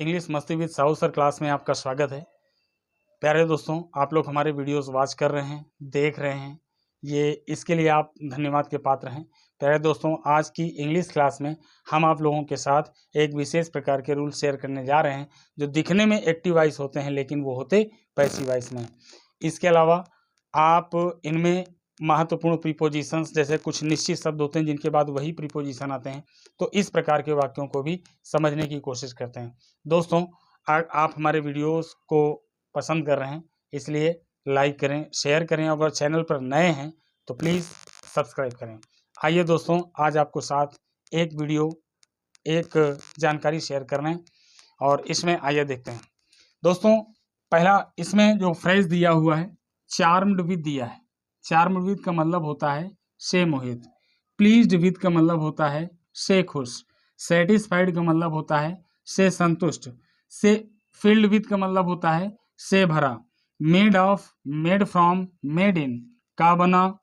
English मस्ती with Sahu sir class में आपका स्वागत है। प्यारे दोस्तों, आप लोग हमारे वीडियोस वॉच कर रहे हैं, देख रहे हैं, ये इसके लिए आप धन्यवाद के पात्र हैं। प्यारे दोस्तों, आज की इंग्लिश क्लास में हम आप लोगों के साथ एक विशेष प्रकार के रूल शेयर करने जा रहे हैं जो दिखने में एक्टिव वॉइस होते हैं लेकिन वो होते पैसिव वॉइस में। इसके अलावा आप इनमें महत्वपूर्ण प्रीपोजिशंस जैसे कुछ निश्चित शब्द होते हैं जिनके बाद वही प्रीपोजिशन आते हैं, तो इस प्रकार के वाक्यों को भी समझने की कोशिश करते हैं। दोस्तों, आप हमारे वीडियोस को पसंद कर रहे हैं, इसलिए लाइक करें, शेयर करें। अगर चैनल पर नए हैं तो प्लीज़ सब्सक्राइब करें। आइए दोस्तों, आज आपको साथ एक जानकारी शेयर कर रहे हैं और इसमें आइए देखते हैं। दोस्तों, पहला इसमें जो फ्रेज दिया हुआ है चार्म्ड विद दिया है। चार्म्ड विद का मतलब होता है से मोहित। प्लीज्ड विद का मतलब होता है से खुश। सेटिस्फाइड का मतलब होता है से संतुष्ट। से फिल्ड विद का मतलब होता है से भरा। Made of, made from, made in, का बना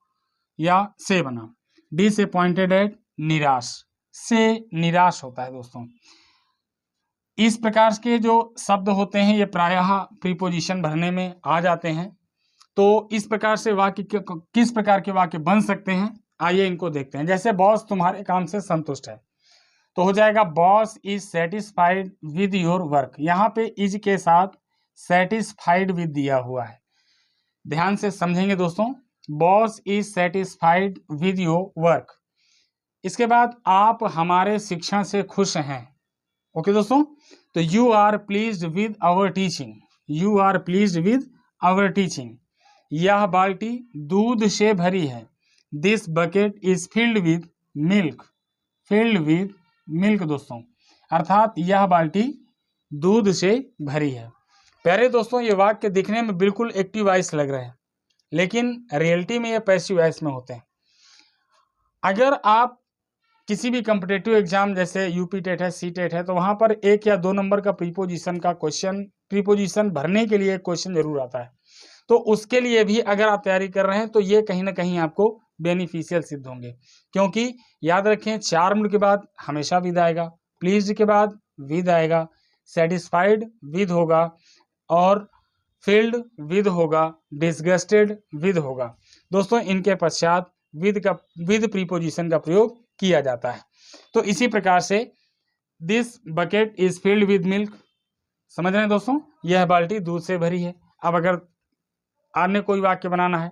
या से बना। डिसअपॉइंटेड एट, निराश, से निराश होता है। दोस्तों, इस प्रकार के जो शब्द होते हैं ये प्रायः प्रीपोजिशन भरने में आ जाते हैं। तो इस प्रकार से वाक्य किस प्रकार के वाक्य बन सकते हैं, आइए इनको देखते हैं। जैसे बॉस तुम्हारे काम से संतुष्ट है, तो हो जाएगा boss is satisfied with your work. यहाँ पे इज के साथ सेटिस्फाइड विद दिया हुआ है, ध्यान से समझेंगे दोस्तों। Boss is satisfied with your work. इसके बाद आप हमारे शिक्षण से खुश हैं। ओके दोस्तों, तो you are pleased with our teaching. You are pleased with our teaching. यह बाल्टी दूध से भरी है। This bucket is filled with milk. Filled with milk दोस्तों, अर्थात यह बाल्टी दूध से भरी है। प्यारे दोस्तों, ये वाक्य दिखने में बिल्कुल एक्टिव वॉइस लग रहे हैं लेकिन रियलिटी में ये पैसिव वॉइस में होते हैं। अगर आप किसी भी कॉम्पिटिटिव एग्जाम जैसे यूपी टेट है, सी टेट है, तो वहां पर 1 या 2 नंबर का प्रीपोजिशन भरने के लिए क्वेश्चन जरूर आता है। तो उसके लिए भी अगर आप तैयारी कर रहे हैं तो ये कहीं ना कहीं आपको बेनिफिशियल सिद्ध होंगे, क्योंकि याद रखें चार्म्ड के बाद हमेशा विद आएगा, प्लीज्ड के बाद विद आएगा, सेटिस्फाइड विद होगा और फिल्ड विद होगा, डिसगस्टेड विद होगा। दोस्तों, इनके पश्चात विद प्रीपोजिशन का प्रयोग किया जाता है। तो इसी प्रकार से this bucket is filled with milk, समझ रहे हैं दोस्तों, यह बाल्टी दूध से भरी है। अब अगर अन्य कोई वाक्य बनाना है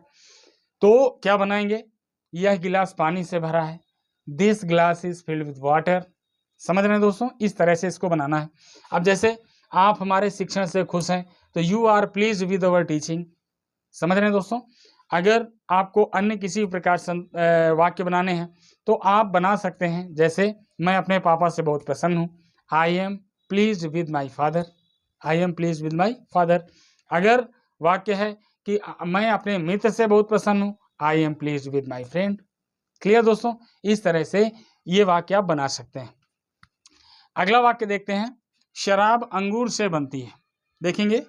तो क्या बनाएंगे, यह गिलास पानी से भरा है। This glass is filled with water. समझ रहे हैं दोस्तों, इस तरह से इसको बनाना है। अब जैसे आप हमारे शिक्षण से खुश हैं तो you are pleased with our teaching. समझ रहे हैं दोस्तों, अगर आपको अन्य किसी प्रकार से वाक्य बनाने हैं तो आप बना सकते हैं। जैसे मैं अपने पापा से बहुत प्रसन्न हूँ। I M pleased with my father. I am pleased with my father. अगर वाक्य है कि मैं अपने मित्र से बहुत प्रसन्न हूँ, I M pleased with my friend. Clear दोस्तों, इस तरह से ये वाक्य आप बना सकते हैं। अगला वाक्य देखते हैं, शराब अंगूर से बनती है। देखेंगे,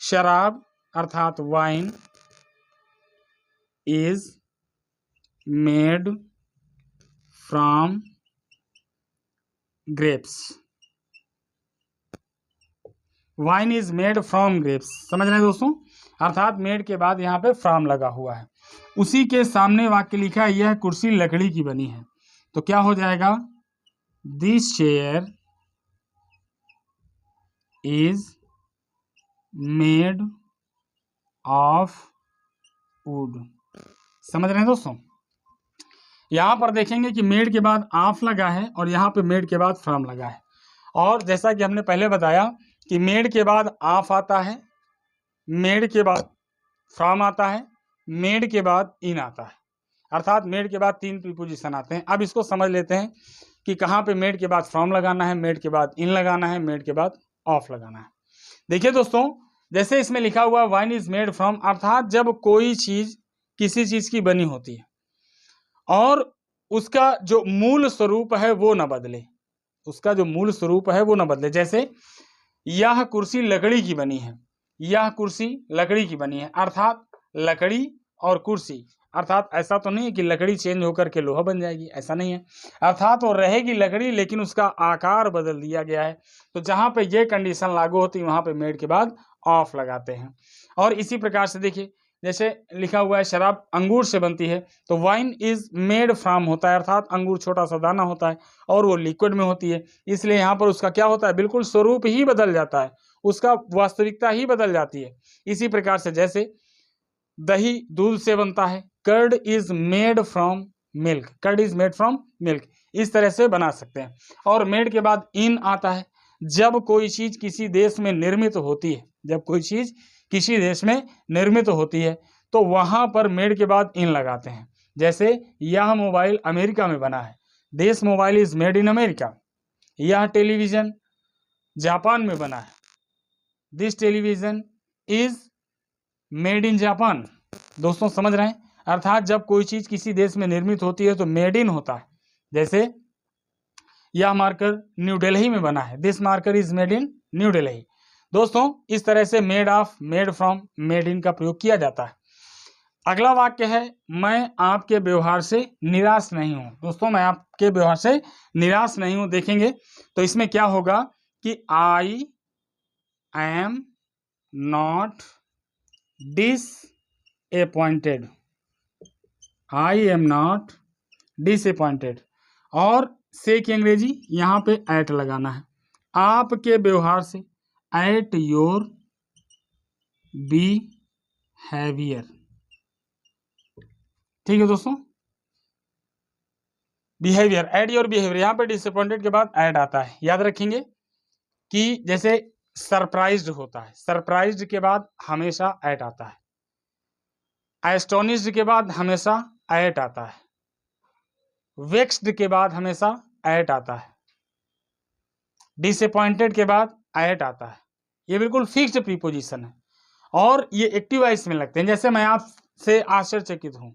शराब अर्थात wine is made from grapes. Wine is made from grapes, समझ रहे हैं दोस्तों, अर्थात मेड के बाद यहाँ पे फ्रॉम लगा हुआ है। उसी के सामने वाक्य लिखा है, यह कुर्सी लकड़ी की बनी है, तो क्या हो जाएगा, this chair is made of would. समझ रहे हैं दोस्तों, यहाँ पर देखेंगे कि मेड के बाद ऑफ लगा है और यहाँ पे मेड के बाद फ्रॉम लगा है। और जैसा कि हमने पहले बताया कि मेड के बाद ऑफ आता है, मेड के बाद फ्रॉम आता है, मेड के बाद इन आता है, अर्थात मेड के बाद 3 प्रीपोजिशन आते हैं। अब इसको समझ लेते हैं कि कहाँ पे मेड के बाद फ्रॉम लगाना है, मेड के बाद इन लगाना है, मेड के बाद ऑफ लगाना है। देखिए दोस्तों, जैसे इसमें लिखा हुआ वाइन इज मेड फ्रॉम, अर्थात जब कोई चीज किसी चीज की बनी होती है और उसका जो मूल स्वरूप है वो न बदले, उसका जो मूल स्वरूप है वो न बदले। जैसे यह कुर्सी लकड़ी की बनी है, यह कुर्सी लकड़ी की बनी है, अर्थात लकड़ी और कुर्सी अर्थात ऐसा तो नहीं है कि लकड़ी चेंज होकर के लोहा बन जाएगी, ऐसा नहीं है। अर्थात वो रहेगी लकड़ी लेकिन उसका आकार बदल दिया गया है। तो जहाँ पे ये कंडीशन लागू होती है वहाँ पे मेड के बाद ऑफ लगाते हैं। और इसी प्रकार से देखिए जैसे लिखा हुआ है शराब अंगूर से बनती है, तो वाइन इज मेड फ्रॉम होता है, अर्थात अंगूर छोटा सा दाना होता है और वो लिक्विड में होती है, इसलिए यहाँ पर उसका क्या होता है, बिल्कुल स्वरूप ही बदल जाता है, उसका वास्तविकता ही बदल जाती है। इसी प्रकार से जैसे दही दूध से बनता है, curd is made from milk, curd is made from milk, इस तरह से बना सकते हैं। और मेड के बाद इन आता है, जब कोई चीज किसी देश में निर्मित होती है, जब कोई चीज किसी देश में निर्मित होती है तो वहां पर मेड के बाद इन लगाते हैं। जैसे यह मोबाइल अमेरिका में बना है, this mobile is made in America. यह टेलीविजन जापान में बना है, this television is made in Japan. दोस्तों समझ रहे हैं, अर्थात जब कोई चीज किसी देश में निर्मित होती है तो मेड इन होता है। जैसे यह मार्कर न्यू दिल्ली में बना है, this marker is made in new Delhi. दोस्तों इस तरह से made of, made from, made in का प्रयोग किया जाता है। अगला वाक्य है, मैं आपके व्यवहार से निराश नहीं हूं। दोस्तों मैं आपके व्यवहार से निराश नहीं हूं, देखेंगे तो इसमें क्या होगा कि I am not disappointed, I am not disappointed. और से की अंग्रेजी यहाँ पे एट लगाना है, आपके व्यवहार से, एट योर बिहेवियर। ठीक है दोस्तों, बिहेवियर, एट योर बिहेवियर, यहाँ पे डिसअपॉइंटेड के बाद एट आता है। याद रखेंगे कि जैसे सरप्राइज्ड होता है, सरप्राइज्ड के बाद हमेशा एट आता है, एस्टोनिश्ड के बाद हमेशा एट आता है, वेक्स्ड के बाद हमेशा एट आता है, डिसअपॉइंटेड के बाद एट आता है। ये बिल्कुल फिक्स्ड प्रीपोजिशन है और ये एक्टिव वॉइस में लगते हैं। जैसे मैं आपसे आश्चर्यचकित हूँ,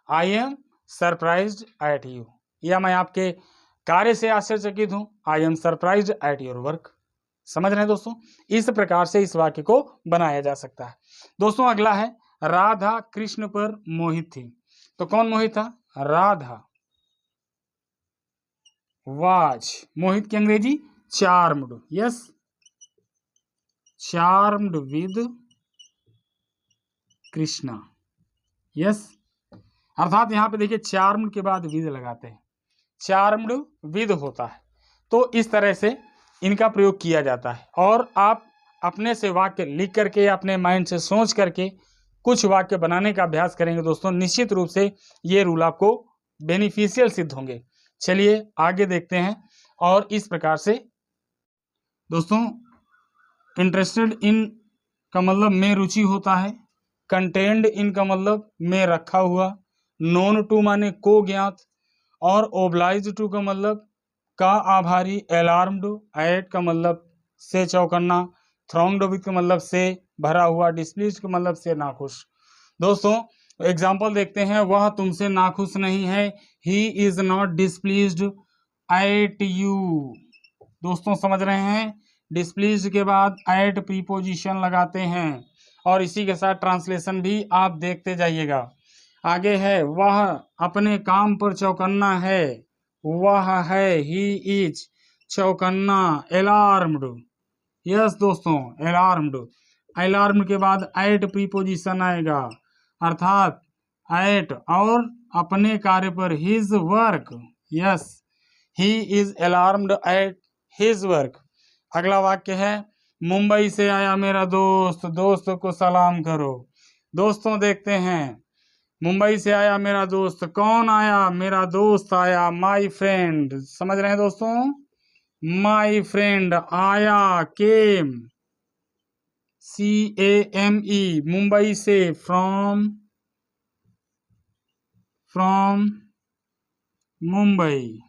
I am surprised eight you, या मैं आपके कार्य से आश्चर्यचकित हूँ, I am surprised at your work. समझ रहे हैं दोस्तों, इस प्रकार से इस वाक्य को बनाया जा सकता है। दोस्तों अगला है, राधा कृष्ण पर मोहित थी। तो कौन मोहित था, राधा वाज, मोहित की अंग्रेजी charmed, yes, charmed with Krishna, yes. अर्थात यहाँ पे देखिए चार्म्ड के बाद विद लगाते हैं, चार्म्ड विद होता है। तो इस तरह से इनका प्रयोग किया जाता है। और आप अपने से वाक्य लिख करके या अपने माइंड से सोच करके कुछ वाक्य बनाने का अभ्यास करेंगे दोस्तों, निश्चित रूप से ये रूल आपको बेनिफिशियल सिद्ध होंगे। चलिए आगे देखते हैं। और इस प्रकार से दोस्तों इंटरेस्टेड इन का मतलब में रुचि होता है, कंटेंड इन का मतलब में रखा हुआ, नोन टू माने को ज्ञात, और ओब्लाइज टू का मतलब का आभारी, अलार्म्ड एट का मतलब से चौकन्ना, थ्रॉन्ग्ड विद का मतलब से भरा हुआ, डिस्प्लीज्ड का मतलब से नाखुश। दोस्तों एग्जाम्पल देखते हैं, वह तुमसे नाखुश नहीं है, he is not displeased at you. दोस्तों समझ रहे हैं, डिस्प्लीज्ड के बाद एट प्रीपोजिशन लगाते हैं और इसी के साथ ट्रांसलेशन भी आप देखते जाइएगा। आगे है, वह अपने काम पर चौकन्ना है, वह है, ही इज चौकन्ना, अलार्म्ड, यस दोस्तों अलार्म्ड। अलार्म्ड के बाद एट प्रीपोजिशन आएगा, अर्थात एट और अपने कार्य पर, his work, yes, he is alarmed at his work. अगला वाक्य है, मुंबई से आया मेरा दोस्त, दोस्त को सलाम करो। दोस्तों देखते हैं, मुंबई से आया मेरा दोस्त, कौन आया, मेरा दोस्त आया, माई फ्रेंड। समझ रहे हैं दोस्तों, माई फ्रेंड आया, केम, CAME, मुंबई से, फ्रॉम मुंबई,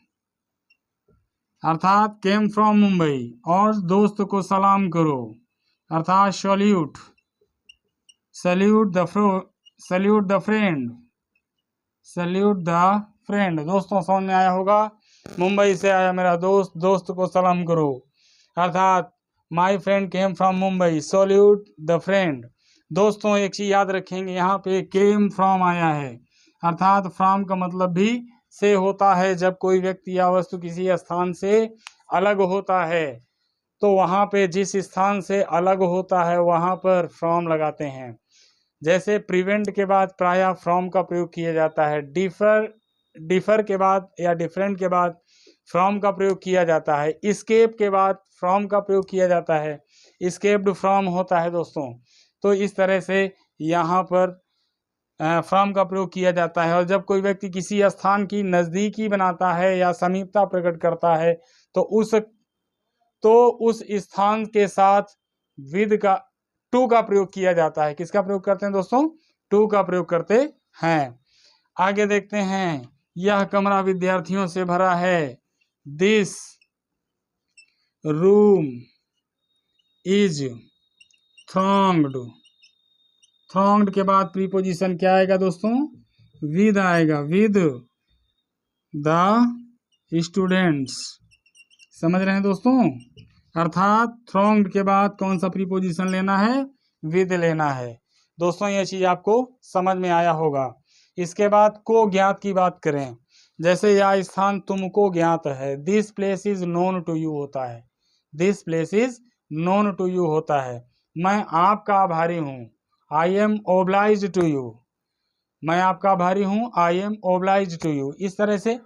अर्थात केम फ्रॉम मुंबई। और दोस्त को सलाम करो, अर्थात salute, salute the friend, salute the friend. दोस्तों समझ में आया होगा, मुंबई से आया मेरा दोस्त, दोस्त को सलाम करो, अर्थात my friend came from Mumbai, salute the friend. दोस्तों एक चीज याद रखेंगे, यहाँ पे केम फ्रॉम आया है, अर्थात फ्रॉम का मतलब भी से होता है। जब कोई व्यक्ति या वस्तु किसी स्थान से अलग होता है तो वहाँ पे जिस स्थान से अलग होता है वहाँ पर फ्रॉम लगाते हैं। जैसे प्रिवेंट के बाद प्रायः फ्रॉम का प्रयोग किया जाता है। डिफर के बाद या डिफरेंट के बाद फ्रॉम का प्रयोग किया जाता है। इस्केप के बाद फ्रॉम का प्रयोग किया जाता है। इस्केप्ड फ्रॉम होता है दोस्तों। तो इस तरह से यहाँ पर फ्रॉम का प्रयोग किया जाता है। और जब कोई व्यक्ति किसी स्थान की नज़दीकी बनाता है या समीपता प्रकट करता है तो उस स्थान के साथ विद का टू का प्रयोग किया जाता है। किसका प्रयोग करते हैं दोस्तों? टू का प्रयोग करते हैं। आगे देखते हैं, यह कमरा विद्यार्थियों से भरा है। This room is thronged. Thronged के बाद प्रीपोजिशन क्या आएगा दोस्तों? विद आएगा, विद द स्टूडेंट्स। समझ रहे हैं दोस्तों? अर्थात थ्रॉन्ग्ड के बाद कौन सा प्रीपोजिशन लेना है? विद लेना है। दोस्तों ये चीज आपको समझ में आया होगा। इसके बाद को ज्ञात की बात करें, जैसे यह स्थान तुमको ज्ञात है। This place is known to you होता है। This place is known to you होता है। मैं आपका आभारी हूँ। I am obliged to you. मैं आपका आभारी हूँ। I am obliged to you. इस तरह से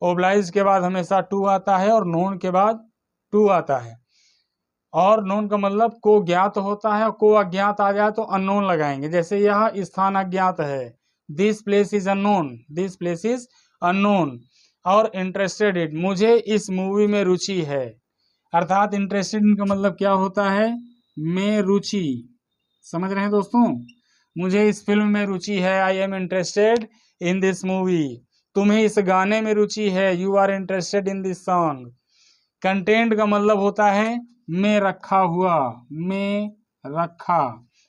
ओब्लाइज के बाद हमेशा टू आता है और नोन के बाद टू आता है। और नोन का मतलब को ज्ञात होता है। को अज्ञात आ जाए तो अननोन लगाएंगे। जैसे यह स्थान अज्ञात है। This place is unknown. This place is unknown. और इंटरेस्टेड इन, मुझे इस मूवी में रुचि है। अर्थात इंटरेस्टेड इन का मतलब क्या होता है? में रुचि। समझ रहे हैं दोस्तों? मुझे इस फिल्म में रुचि है। I am interested in this movie. तुम्हें इस गाने में रुचि है। You are interested in this song. Content का मतलब होता है में रखा हुआ, में रखा।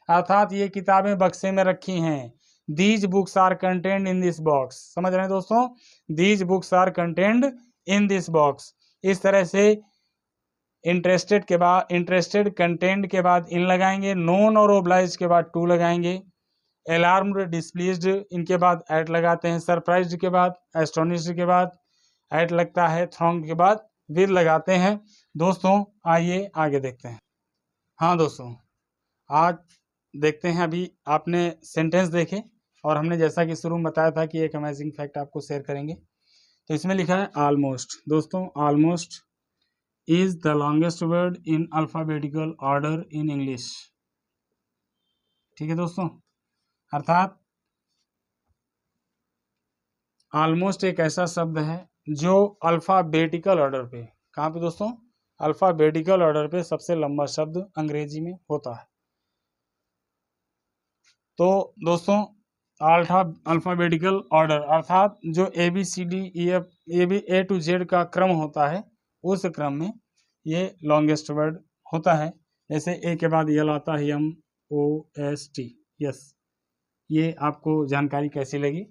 अर्थात ये किताबें बक्से में रखी हैं। These books are content in this box. समझ रहे हैं दोस्तों? These books are content in this box. इस तरह से इंटरेस्टेड के बाद इंटरेस्टेड, कंटेंट के बाद इन लगाएंगे। नोन और ओब्लाइज के बाद टू लगाएंगे। अलार्म्ड, डिस्प्लीज्ड, इनके बाद एट लगाते हैं। सरप्राइज्ड के बाद, एस्टोनिश्ड के बाद एट लगता है। थ्रॉन्ग के बाद विद लगाते हैं। दोस्तों आइए आगे देखते हैं। हाँ दोस्तों, आज देखते हैं। अभी आपने सेंटेंस देखे और हमने जैसा कि शुरू में बताया था कि एक अमेजिंग फैक्ट आपको शेयर करेंगे। तो इसमें लिखा है ऑलमोस्ट। दोस्तों almost is the longest word in alphabetical order in English. ठीक है दोस्तों, अर्थात ऑलमोस्ट एक ऐसा शब्द है जो अल्फाबेटिकल ऑर्डर पे, कहाँ पे दोस्तों? अल्फाबेटिकल ऑर्डर पे सबसे लंबा शब्द अंग्रेजी में होता है। तो दोस्तों अल्फाबेटिकल ऑर्डर अर्थात जो ABCD EF A to Z का क्रम होता है, उस क्रम में ये लॉन्गेस्ट वर्ड होता है। जैसे ए के बाद यल आता है, MOST, यस। ये आपको जानकारी कैसी लगी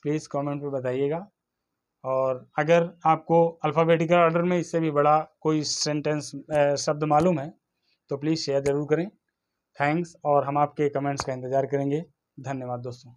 प्लीज़ कमेंट पे बताइएगा। और अगर आपको अल्फ़ाबेटिकल ऑर्डर में इससे भी बड़ा कोई सेंटेंस शब्द मालूम है तो प्लीज़ शेयर ज़रूर करें। थैंक्स, और हम आपके कमेंट्स का इंतज़ार करेंगे। धन्यवाद दोस्तों।